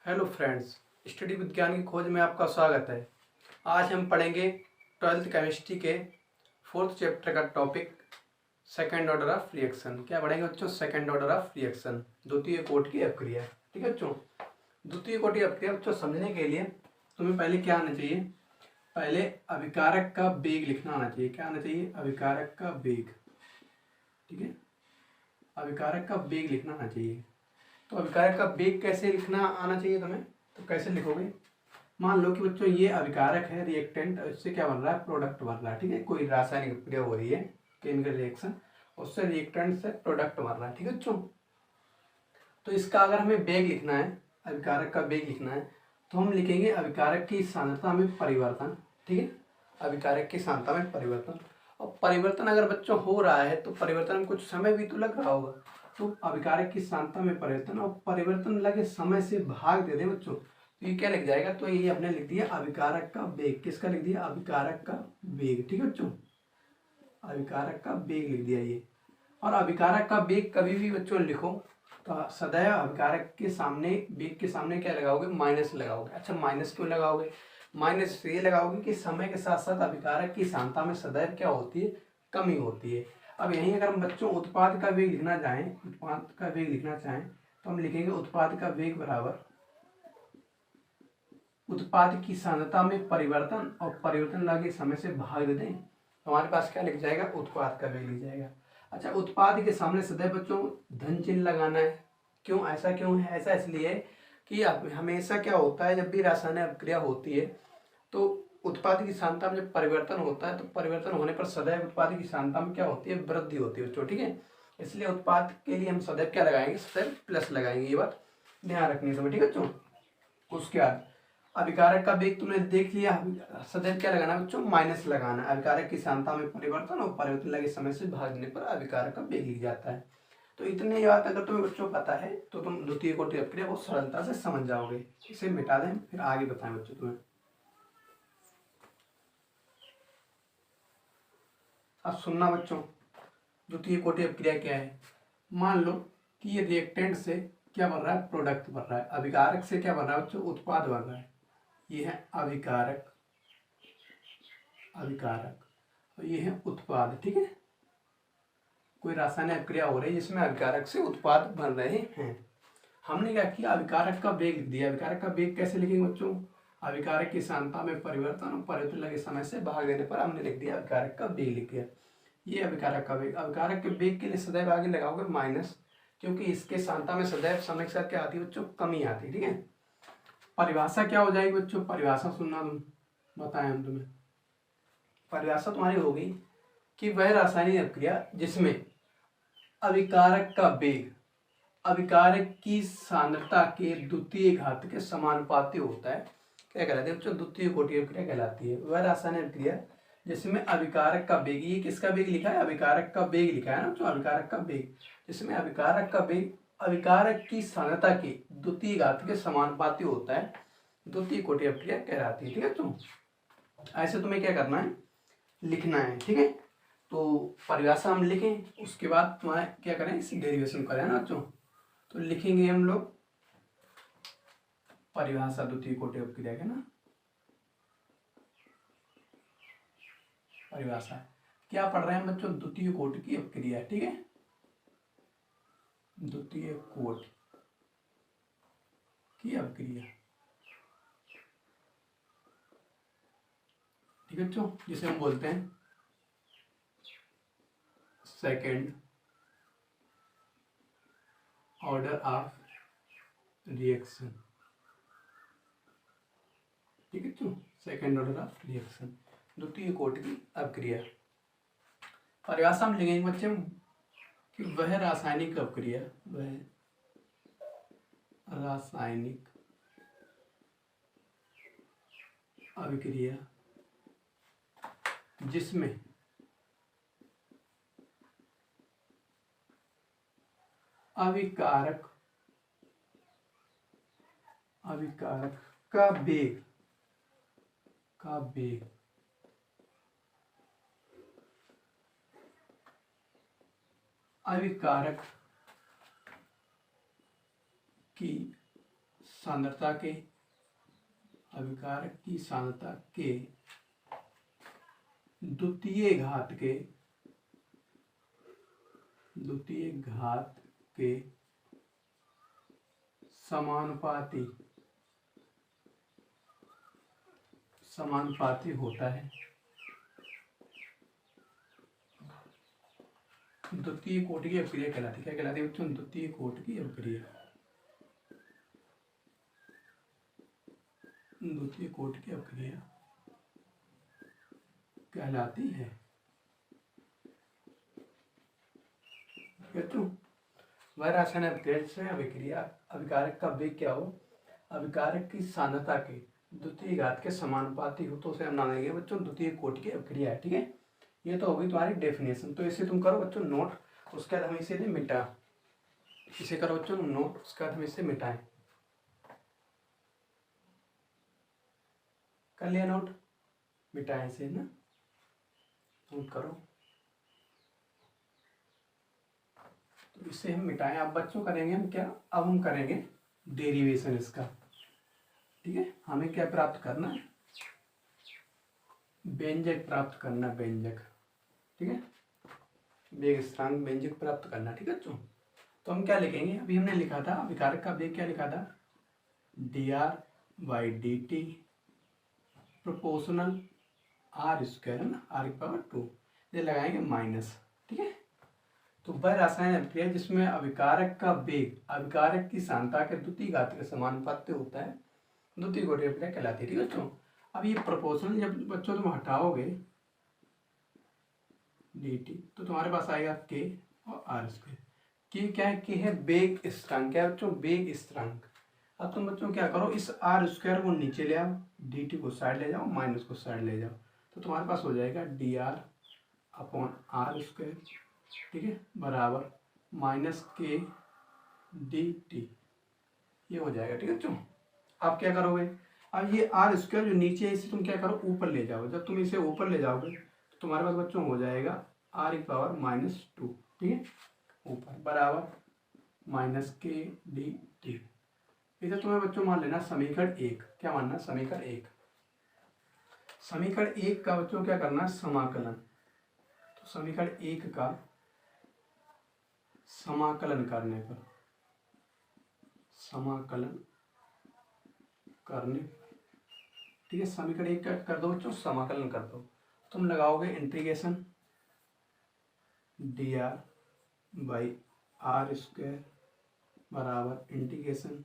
Hello friends, study विज्ञान की खोज में आपका स्वागत है। आज हम पढ़ेंगे 12th केमिस्ट्री के 4th चैप्टर का topic second order of reaction. क्या पढ़ेंगे बच्चों? सेकेंड ऑर्डर ऑफ रिएक्शन, द्वितीय कोटि की अपक्रिया। ठीक है बच्चों, द्वितीय कोटि अपक्रिया बच्चों समझने के लिए तुम्हें पहले क्या आना चाहिए? पहले अभिकारक का वेग लिखना आना चाहिए। क्या आना चाहिए? अभिकारक का वेग। ठीक है, अभिकारक का वेग लिखना आना चाहिए। तो अभिकारक का वेग कैसे लिखना आना चाहिए तुम्हें? तो कैसे लिखोगे? मान लो कि बच्चों ये अभिकारक है, रिएक्टेंट, इससे क्या बन रहा है? प्रोडक्ट बन रहा है। ठीक है, कोई रासायनिक क्रिया हो रही है, केमिकल रिएक्शन, उससे रिएक्टेंट से प्रोडक्ट बन रहा है। ठीक है बच्चों, तो इसका अगर हमें वेग लिखना है, अभिकारक का वेग लिखना है, तो हम लिखेंगे अभिकारक की सांद्रता में परिवर्तन। ठीक है, अभिकारक की सांद्रता में परिवर्तन। और परिवर्तन अगर बच्चों हो रहा है तो परिवर्तन में कुछ समय भी तो लग रहा होगा, तो अभिकारक की सांद्रता में परिवर्तन और परिवर्तन लगे समय से भाग दे दें बच्चों, तो ये क्या लिख जाएगा? तो ये हमने लिख दिया अभिकारक का वेग। किसका लिख दिया? अभिकारक का वेग। ठीक है बच्चों, अभिकारक का वेग लिख दिया ये। और अभिकारक का वेग कभी भी बच्चों लिखो तो सदैव अभिकारक के सामने, वेग के सामने क्या लगाओगे? माइनस लगाओगे। अच्छा, माइनस क्यों लगाओगे? माइनस इसलिए लगाओगे कि समय के साथ साथ अभिकारक की सांद्रता में सदैव क्या होती है? कमी होती है। अब यहीं अगर हम बच्चों उत्पाद का वेग लिखना चाहें, उत्पाद का वेग लिखना चाहें, तो हम लिखेंगे उत्पाद का वेग बराबर उत्पाद की सांद्रता में परिवर्तन और परिवर्तन लगे समय से भाग दे दें, तो हमारे पास क्या लिख जाएगा? उत्पाद का वेग लिख जाएगा। अच्छा, उत्पाद के सामने सदैव बच्चों धन चिन्ह लगाना है। क्यों? ऐसा क्यों है? ऐसा इसलिए कि हमेशा क्या होता है, जब भी रासायनिक अभिक्रिया होती है तो उत्पाद की सांद्रता में जब परिवर्तन होता है तो परिवर्तन होने पर सदैव उत्पाद की सांद्रता में क्या होती है? वृद्धि होती है बच्चों। ठीक है, इसलिए उत्पाद के लिए हम सदैव क्या लगाएंगे? सदैव प्लस लगाएंगे। ये बात ध्यान रखनी है समय। ठीक है बच्चों, उसके बाद अभिकारक का वेग तुमने देख लिया, सदैव क्या लगाना है बच्चों? माइनस लगाना है। अभिकारक की सांद्रता में परिवर्तन और परिवर्तन लगे समय से भागने पर अभिकारक का वेग लिख जाता है। तो इतनी बात अगर तुम्हें बच्चों पता है तो तुम द्वितीय कोटि अपक्रिया बहुत सरलता से समझ जाओगे। इसे मिटा दें, फिर आगे बताएं बच्चों तुम्हें। अब सुनना बच्चों, द्वितीय कोटि अपक्रिया क्या है? मान लो कि ये रिएक्टेंट से क्या बन रहा है? प्रोडक्ट बन रहा है। अभिकारक से क्या बन रहा है बच्चों? उत्पाद बन रहा है। ये है अभिकारक, अभिकारक, और ये है उत्पाद। ठीक है, कोई रासायनिक क्रिया हो रही है जिसमें अभिकारक से उत्पाद बन रहे हैं। हमने क्या किया? अभिकारक का वेग लिख दिया। अभिकारक का वेग कैसे लिखेंगे बच्चों? अभिकारक की सांद्रता में परिवर्तन और परिवर्तन लगे समय से भाग देने पर हमने लिख दिया अभिकारक का वेग लिख दिया। ये अभिकारक का वेग। अभिकारक के वेग के लिए सदैव आगे लगाओगे माइनस, क्योंकि इसके सांद्रता में सदैव समय के साथ क्या आती है बच्चों? कमी आती है। ठीक है, परिभाषा क्या हो जाएगी बच्चों? परिभाषा सुनना, तुम बताएं हम तुम्हें। परिभाषा तुम्हारी होगी कि वह रासायनिक अभिक्रिया जिसमें अभिकारक का वेग अभिकारक की सांद्रता के द्वितीय घात के समानुपाती होता है, क्या कहलाती है बच्चों? द्वितीय कोटि अभिक्रिया कहलाती है। वह रासायनिक अभिक्रिया जिसमें अभिकारक का वेग, ये किसका वेग लिखा है? अभिकारक का वेग लिखा है ना बच्चों, अभिकारक का वेग, जिसमें अभिकारक का वेग अभिकारक की सांद्रता के द्वितीय घात के समानुपाती होता है, द्वितीय कोटि अभिक्रिया कहलाती है। ठीक है बच्चों, ऐसे तुम्हें क्या करना है? लिखना है। ठीक है, तो परिभाषा हम लिखें, उसके बाद तुम्हारे क्या करें? इसी डेरिवेशन करें ना बच्चों। तो लिखेंगे हम लोग परिभाषा द्वितीय कोटि अपक्रिया के ना। परिभाषा क्या पढ़ रहे हैं बच्चों? द्वितीय कोटि की अपक्रिया। ठीक है, द्वितीय कोटि की अपक्रिया। ठीक है बच्चों, जिसे हम बोलते हैं सेकेंड ऑर्डर ऑफ रिएक्शन। ठीक है बच्चों, सेकेंड ऑर्डर ऑफ रिएक्शन, द्वितीय कोटि की अपक्रिया। परिभाषा हम लिखेंगे बच्चे कि वह रासायनिक अपक्रिया, वह रासायनिक अभिक्रिया जिसमें अभिकारक का वेग अभिकारक की सांद्रता के अभिकारक की सांद्रता के द्वितीय घात के समानुपाती होता है। द्वितीय कोटि की अभिक्रिया कहलाती है। क्या कहलाती है बच्चों? द्वितीय कोटि की अभिक्रिया। द्वितीय कोटि की अभिक्रिया कहलाती है। वह रासायनिक अभिक्रिया से अभिक्रिया अभिकारक का वेग क्या हो, अभिकारक की सांद्रता के द्वितीय घात के समानुपाती हो, तो उसे हम नाम देंगे बच्चों द्वितीय कोटि की अभिक्रिया है। ठीक है, ये तो होगी तुम्हारी डेफिनेशन। तो इसे तुम करो बच्चों नोट, उसके बाद हम इसे मिटा, इसे करो बच्चों नोट, उसके बाद हम इसे मिटाएं। कर लिया नोट? मिटाएं इसे ना, नोट करो। तो इसे हम मिटाएं। अब बच्चों करेंगे हम क्या, अब हम करेंगे डेरिवेशन इसका। ठीक है, हमें क्या प्राप्त करना है? व्यंजक प्राप्त करना, व्यंजक। ठीक है, वेग स्थिरांक व्यंजक प्राप्त करना। ठीक है बच्चों, तो हम क्या लिखेंगे? अभी हमने लिखा था अभिकारक का वेग, क्या लिखा था? dr/dt प्रोपोर्शनल r स्क्वायर, है ना, r⁴ ये लगाएंगे माइनस। ठीक है, तो वह रासायनिक अभिक्रिया जिसमें अभिकारक का वेग अभिकारक की सांद्रता के द्वितीय घात के समानुपाती होता है, द्वितीय कोटि अभिक्रिया कहलाती है। ठीक है बच्चों, अब ये प्रोपोर्शनल जब बच्चों तुम हटाओगे dt, तो तुम्हारे पास आएगा k और r²। k क्या है? k है वेग स्थिरांक। क्या है बच्चों? वेग स्थिरांक। अब तुम बच्चों क्या करो, इस r² को नीचे ले आओ, dt को साइड ले जाओ, माइनस को साइड ले जाओ, तो तुम्हारे पास हो जाएगा dr/r²। ठीक है, बराबर -k dt, ये हो जाएगा। ठीक है बच्चों, आप क्या करोगे? अब ये r² जो नीचे है इसे तुम क्या करो, ऊपर ले जाओ। जब तुम इसे ऊपर ले जाओगे तो तुम्हारे पास बच्चों हो जाएगा r⁻²। ठीक है, ऊपर बराबर -k dt। इधर तुम्हें बच्चों मान लेना समीकरण 1। क्या मानना? समीकरण 1। समीकरण 1 का बच्चों क्या करना है? समाकलन। तो समीकरण 1 का समाकलन करने पर, ठीक है, समीकरण 1 का कर दो बच्चों, समाकलन कर दो। तुम लगाओगे इंटीग्रेशन dr/r² बराबर इंटीग्रेशन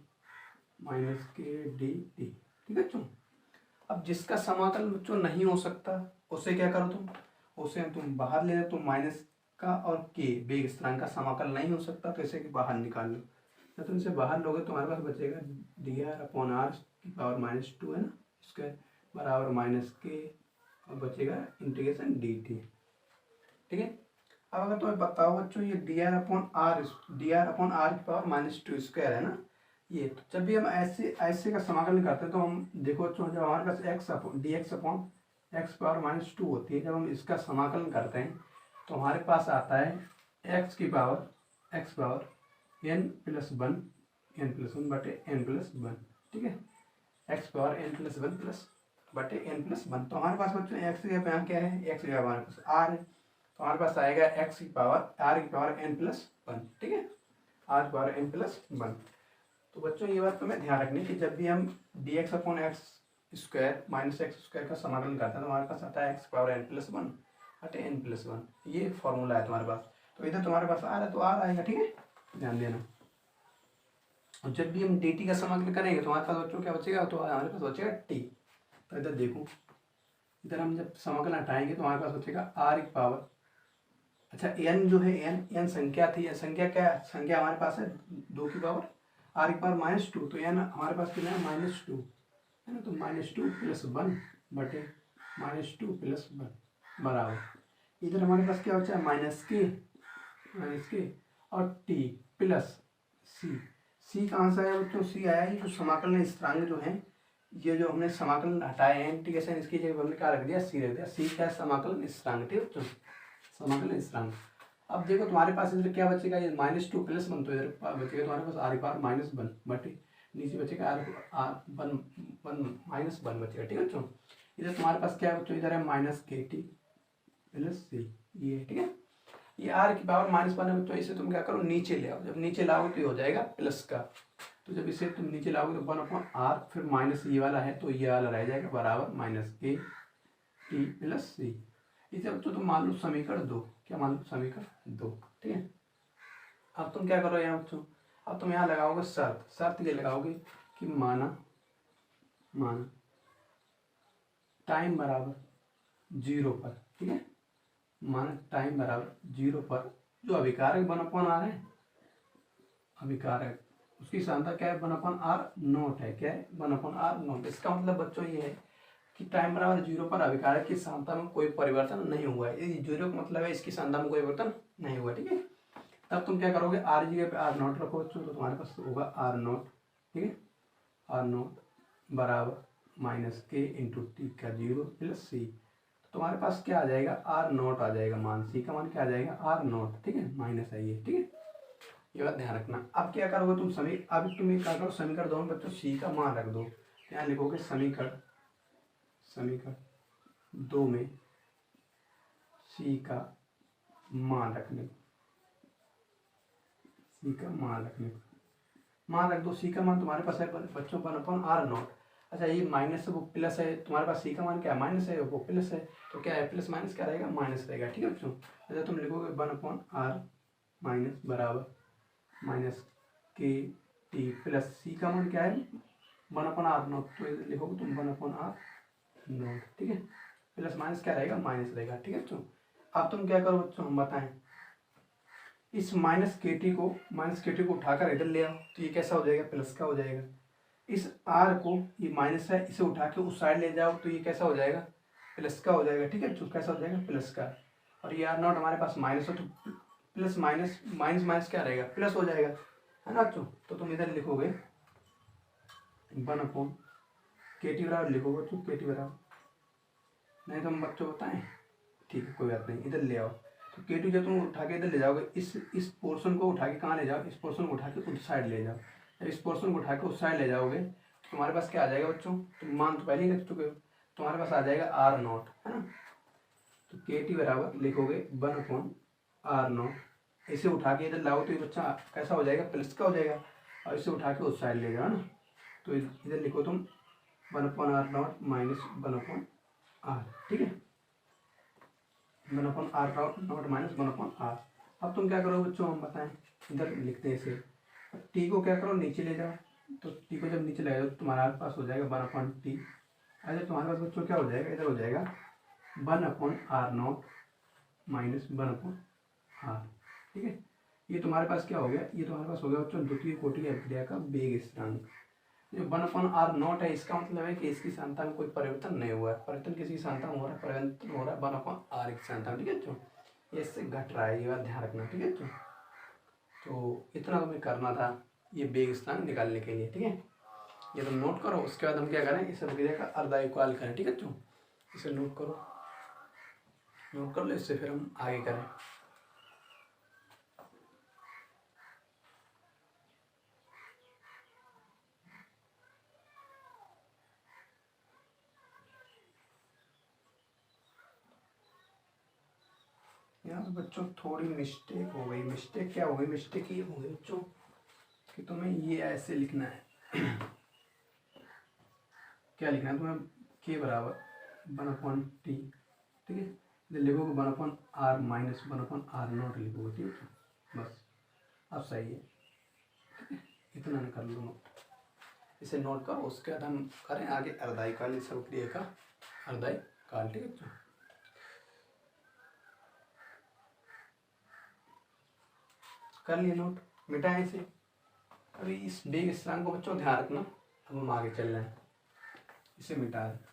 -k dt। ठीक है बच्चों, अब जिसका समाकलन बच्चों नहीं हो सकता उसे क्या करो तुम, उसे तुम बाहर ले लो। तुम माइनस का और के वेग स्थिरांक का समाकलन नहीं हो सकता तो इसे बाहर निकाल लो। जब तुम इसे बाहर लोगे तो तुम्हारे पास बचेगा dr/r⁻², है ना, स्क्वायर बराबर -k और बचेगा इंटीग्रेशन dt। ठीक है, अब अगर तुम्हें बताओ बच्चों ये dr/r⁻² स्क्वायर है ना, ये तो जब भी हम ऐसे का समाकलन करते हैं तो हम देखो बच्चों, जब हमारे पास dx/x⁻² होती है, जब हम इसका समाकलन करते हैं तो हमारे पास आता है x⁻n+1 n+1/n+1। ठीक है, x⁻n+1/n+1। तो हमारे पास बच्चों x की जगह क्या है? x की जगह हमारे पास r है, तो हमारे पास आएगा r⁻n+1। ठीक है, r⁻n+1। तो बच्चों ये बात तुम्हें ध्यान रखनी कि जब भी हम dx/x² -x² का समाकलन करते हैं तो हमारे पास आता है x⁻n+1/n+1। ये फॉर्मूला है तुम्हारे पास। तो इधर तुम्हारे पास r है तो r आएगा। ठीक है, ध्यान देना। और जब भी हम dt का समाकलन करेंगे तो हमारे पास बच्चों क्या बचेगा? तो हमारे पास बचेगा t। तो इधर देखो, इधर हम जब समाकलन हटाएंगे तो हमारे पास बचेगा r⁻, अच्छा n जो है n संख्या थी, संख्या क्या संख्या हमारे पास है 2 की पावर r⁻−2, तो n हमारे पास कितना है? -2 है ना, तो -2+1/-2+1 बराबर, इधर हमारे पास क्या बचा है? -k और t प्लस c कहाँ से आया बच्चों? c आया ही जो समाकलन स्थिरांक जो है, ये जो हमने समाकलन हटाए हैं इंटीग्रेशन, इसकी जगह हमने क्या रख दिया? c रख दिया। c क्या है? समाकलन स्थिरांक। ठीक है बच्चों, समाकलन स्थिरांक। अब देखो तुम्हारे पास इधर क्या बचेगा? ये -2+1, तो इधर बचेगा तुम्हारे पास r⁻1/, नीचे बचेगा R R one one minus one बचेगा। ठीक है बच्चों, इधर तुम्हारे पास क्या है बच्चों, इधर है माइनस के टी प्लस सी, ये ठीक है। ये आर की पावर माइनस वन है बच्चों, इसे तुम क्या करो नीचे ले आओ, जब नीचे लाओगे तो ये हो जाएगा प्लस का, तो जब इसे तुम नीचे लाओगे तो वन अपॉन आर, फिर माइनस ये वाला है तो ये वाला रह जाएगा बराबर माइनस के टी प्लस सी। इसे बच्चों तुम मान लो समीकरण दो, क्या मान लो समीकरण दो। ठीक है, अब तुम क्या करो यहाँ बच्चों, अब तुम यहाँ लगाओगे शर्त, शर्त ये लगाओगे कि माना टाइम बराबर जीरो पर, ठीक है, माना टाइम बराबर जीरो पर जो अभिकारक वन अपॉन आर है, अभिकारक उसकी सांद्रता क्या है, वन अपॉन आर नोट है, क्या है, वन अपॉन आर नोट। इसका मतलब बच्चों ये है कि टाइम बराबर जीरो पर अभिकारक की सांद्रता में कोई परिवर्तन नहीं हुआ है, ये जीरो का मतलब है इसकी सांद्रता में कोई परिवर्तन नहीं हुआ। ठीक है, तब तुम क्या करोगे, आर जगह पे आर नोट रखो बच्चों, तो तुम्हारे पास होगा आर नोट, ठीक है, आर नोट बराबर माइनस के इंटू टी का जीरो प्लस सी, तो तुम्हारे पास क्या आ जाएगा, आर नोट आ जाएगा, मान सी का मान क्या आ जाएगा, आर नोट, ठीक है, माइनस है ये। ठीक है, ये बात ध्यान रखना। अब क्या करोगे तुम अब तुम क्या करो, समीकरण दो में बच्चों सी का मान रख दो, यहाँ लिखोगे समीकरण दो में सी का मान रखने, सी का मान रखने, मान रख दो। सी का मान तुम्हारे पास है बच्चों वन अपॉन आर नॉट। अच्छा, ये माइनस है वो प्लस है, तुम्हारे पास सी का मान क्या है, माइनस है, वो प्लस है, तो क्या है, प्लस माइनस क्या रहेगा, माइनस रहेगा। ठीक है बच्चों, अच्छा तुम लिखोगे वन अपॉन आर माइनस बराबर माइनस के टी प्लस सी का मान क्या है, वन अपॉन आर नॉट, तो इधर लिखोगे तुम वन अपॉन आर नॉट। ठीक है, प्लस माइनस क्या रहेगा, माइनस रहेगा। ठीक है बच्चों, अब तुम क्या करो बच्चों, हम बताएं, इस माइनस के टी को उठाकर इधर ले आओ, तो ये कैसा हो जाएगा, प्लस का हो जाएगा। इस आर को, ये माइनस है, इसे उठा के उस साइड ले जाओ तो ये कैसा हो जाएगा, प्लस का हो जाएगा। ठीक है बच्चों, कैसा हो जाएगा, प्लस का। और ये आर नॉट हमारे पास माइनस हो, तो प्लस माइनस माइनस माइनस क्या रहेगा, प्लस हो जाएगा, है ना बच्चों। तो तुम इधर लिखोगे वन अपॉन के टी बराबर लिखोगे बच्चों, के टी बराबर, नहीं तो हम बच्चों बताएं, ठीक है कोई बात नहीं, इधर ले आओ। तो के टू जब तुम उठा के इधर ले जाओगे, इस पोर्शन को उठा के कहाँ ले जाओ, इस पोर्शन को उठा के उस साइड ले जाओ। जब इस पोर्शन को उठा के उस साइड ले जाओगे तो तुम्हारे पास क्या आ जाएगा बच्चों, तुम मान तो पहले ही रख चुके हो, तुम्हारे पास आ जाएगा आर नॉट, है ना। तो के टी बराबर लिखोगे वन अपॉन आर नॉट, इसे उठा के इधर लाओ तो ये बच्चा कैसा हो जाएगा, प्लस का हो जाएगा, और इसे उठा के उस साइड ले जाओ ना, तो इधर लिखो तुम one upon r not minus one upon r. ठीक है, one upon r not minus one upon r. अब तुम क्या करो बच्चों, हम बताएं, इधर लिखते हैं इसे, टी को क्या करो, नीचे ले जाओ, तो टी को जब नीचे ले जाओ तो तुम्हारे पास हो जाएगा वन अपॉन टी। अरे तुम्हारे पास बच्चों क्या हो जाएगा, इधर हो जाएगा one upon r not minus one upon r. ठीक है, ये तुम्हारे पास क्या हो गया, ये तुम्हारे पास हो गया बच्चों द्वितीय कोटि की अभिक्रिया का वेग स्थिरांक। जो वन अपॉन आर नॉट है, इसका मतलब है कि इसकी सांद्रता में कोई परिवर्तन नहीं हुआ है, परिवर्तन किसी सांद्रता में हो रहा है, परिवर्तन हो रहा है वन अपॉन आर की सांद्रता। ठीक है बच्चों, ये इससे घट रहा है, ये बात ध्यान रखना। ठीक है बच्चों, तो इतना तुम्हें करना था ये वेग स्थिरांक निकालने के लिए। ठीक है, ये तुम नोट करो, उसके बाद हम क्या करें, इस अभिक्रिया का अर्धायुकाल करें। ठीक है बच्चों, इसे नोट करो, नोट कर लो, इससे फिर हम आगे करें। यहाँ पे बच्चों थोड़ी मिस्टेक हो गई। मिस्टेक क्या हो गई, मिस्टेक ये हो गई बच्चों कि तुम्हें ये ऐसे लिखना है क्या लिखना है तुम्हें, के बराबर वन अपॉन टी। ठीक है, इधर लिखोगे one upon r minus one upon r not लिखोगे। ठीक है, बस अब सही है। इतना न कर लो नोट, इसे नोट करो, उसके बाद हम करें आगे अर्धायुकाल इस अभिक्रिया का अर्धायुकाल। ठीक है बच्चों, कर लिए नोट, मिटाएं इसे। अभी इस वेग स्थिरांक को बच्चों ध्यान रखना, अब हम आगे चल रहे हैं, इसे मिटा दें।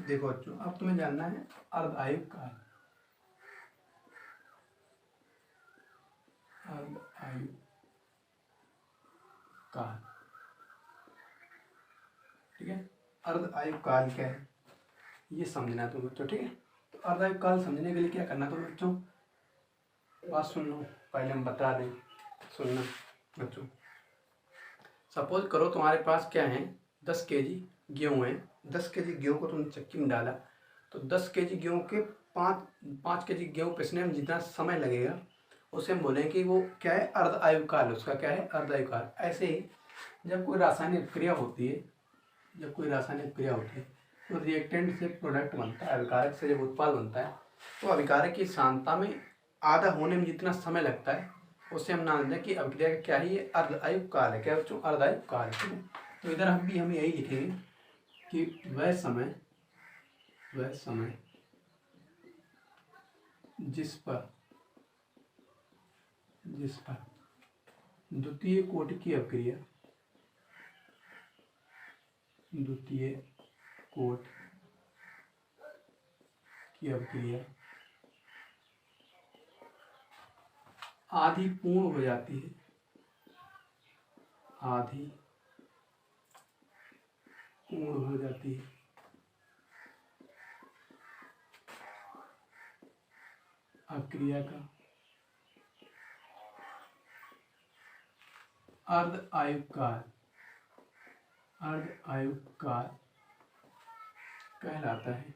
देखो बच्चों, अब तुम्हें जानना है अर्ध आयु काल। अर्ध आयु काल, ठीक है। अर्ध आयु काल क्या है ये समझना है तुम बच्चों, ठीक है। तो अर्ध आयु काल समझने के लिए क्या करना है तुम बच्चों, बात सुन लो, पहले हम बता दें, सुनना बच्चों। सपोज करो तुम्हारे पास क्या है, 10 केजी गेहूँ है। 10 केजी गेहूँ को तुमने चक्की में डाला, तो 10 केजी गेहूँ के 5 केजी गेहूँ पिसने में जितना समय लगेगा उसे हम बोलें कि वो क्या है, अर्ध आयु काल, उसका क्या है, अर्ध आयु काल। ऐसे ही जब कोई रासायनिक क्रिया होती है, जब कोई रासायनिक क्रिया होती है तो रिएक्टेंट से प्रोडक्ट बनता है, अभिकारक से जब उत्पाद बनता है, तो अभिकारक की सांद्रता में आधा होने में जितना समय लगता है उसे हम नाम दें कि अभिक्रिया का क्या है, ये अर्ध आयु काल है। क्या बच्चों, अर्ध आयु काल, ठीक है। तो इधर हम यही लिखेंगे कि वह समय जिस पर द्वितीय कोटि की अभिक्रिया, द्वितीय कोट की अभिक्रिया आधी पूर्ण हो जाती है, आधी पूर्ण हो जाती है, अभिक्रिया का अर्ध आयु काल, अर्ध आयु काल कहलाता है।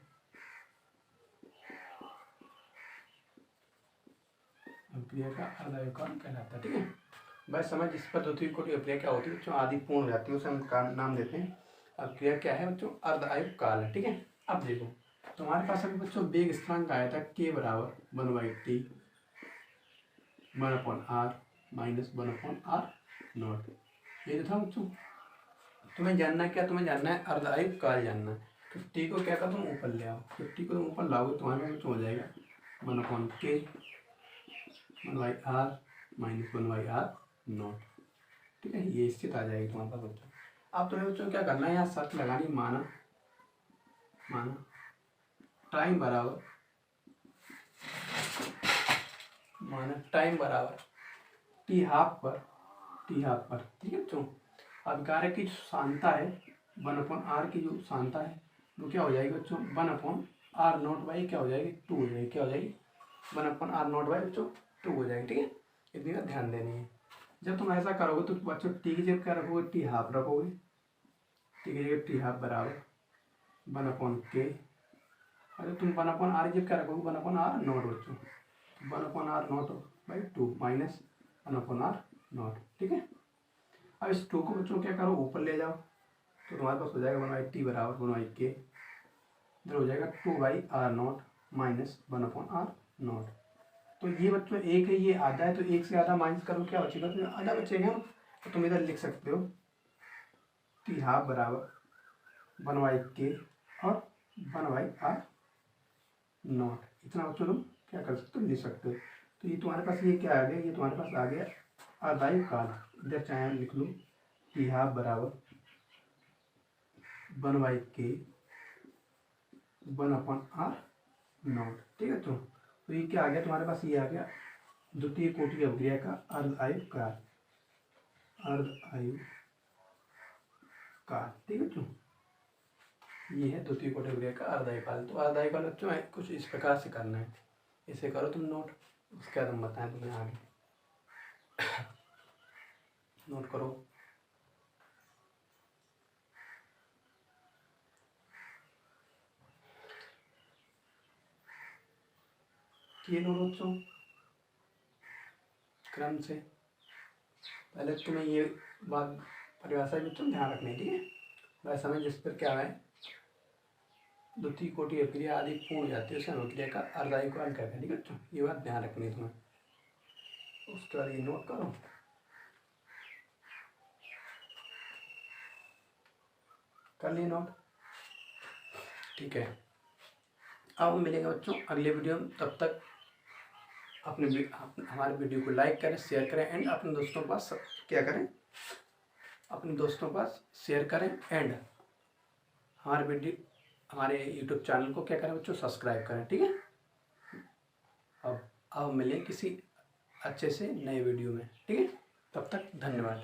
अभिक्रिया का अर्ध आयु काल कहलाता है, ठीक है। वह समय जिस पर द्वितीय कोटि अभिक्रिया क्या होती है बच्चों, आधी पूर्ण हो जाती है, उसे हम नाम देते हैं अभिक्रिया क्या है बच्चों, अर्ध आयु काल है, ठीक है। अब देखो तुम्हारे पास अभी बच्चों वेग स्थिरांक आया था k बराबर 1/t 1/r minus 1/r not, ये था बच्चों। तुम्हें जानना है क्या, तुम्हें जानना है अर्ध आयु काल जानना है। तो t को क्या कर, तुम ऊपर ले आओ, तो t को तुम ऊपर लाओगे तुम्हारे पास हो जाएगा 1/k 1/r minus 1/r not, ठीक है। ये स्थित आ जाएगी तुम्हारे पास बच्चों। अब तुम्हें बच्चों क्या करना है, यहाँ शर्त लगानी, माना टाइम बराबर टी हाफ पर, ठीक है बच्चों। अभिकारक की जो सांद्रता है 1/r की जो सांद्रता है वो क्या हो जाएगी बच्चों, 1/r नॉट बाई क्या हो जाएगी, 2 हो जाएगी, क्या हो जाएगी 1/r नॉट बाई बच्चों 2 हो जाएगी, ठीक है। इतनी का ध्यान देनी है। जब तुम ऐसा करोगे तो बच्चों टी की जगह क्या रखोगे, टी हाफ रखोगे, टी की जगह टी हाफ बराबर 1/k, अरे तुम 1/r जब क्या रखोगे 1/r नॉट बच्चों, 1/r not by 2 minus 1/r not, ठीक है। अब इस 2 को बच्चों क्या करो, ऊपर ले जाओ, तो तुम्हारे पास हो जाएगा 1/t बराबर 1/k, इधर हो जाएगा 2/r not minus 1/r not. तो ये बच्चों एक है, ये आधा है, तो एक से आधा माइनस करो, क्या बचेगा, तो आधा बचेगा। तो तुम इधर लिख सकते हो टी हाफ बराबर 1/k और 1/r नॉट, इतना बच्चों तुम क्या कर सकते हो, लिख सकते हो। तो ये तुम्हारे पास ये क्या आ गया, ये तुम्हारे पास आ गया अर्ध आयु काल। इधर चाहे लिख लो टी हाफ बराबर 1/k 1/r नॉट, ठीक है। तो ये क्या आ गया तुम्हारे पास, ये आ गया द्वितीय कोटि अभिक्रिया का अर्ध आयु काल, ठीक है बच्चों। ये है द्वितीय कोटि अभिक्रिया का अर्ध आयु काल। तो अर्ध आयु काल बच्चों कुछ इस प्रकार से करना है, इसे करो तुम नोट, उसके बाद हम बताएं तुम्हें आगे। नोट करो, किए नोट बच्चों क्रम से। पहले तुम्हें ये बात परिभाषा बच्चों ध्यान रखनी, ठीक है। वह समय जिस पर क्या है द्वितीय कोटि अभिक्रिया आदि पूर्ण हो जाती है उसे अभिक्रिया का अर्ध आयु काल कहते हैं, ठीक है बच्चों। ये बात ध्यान रखनी है तुम्हें। उसके बाद ये नोट करो, कर लिए नोट, ठीक है। अब मिलेंगे बच्चों अगले वीडियो में, तब तक हमारे वीडियो को लाइक करें, शेयर करें एंड अपने दोस्तों के पास क्या करें, अपने दोस्तों के पास शेयर करें एंड हमारे वीडियो हमारे यूट्यूब चैनल को क्या करें बच्चों, सब्सक्राइब करें। ठीक है, अब मिलें किसी अच्छे से नए वीडियो में। ठीक है, तब तक धन्यवाद।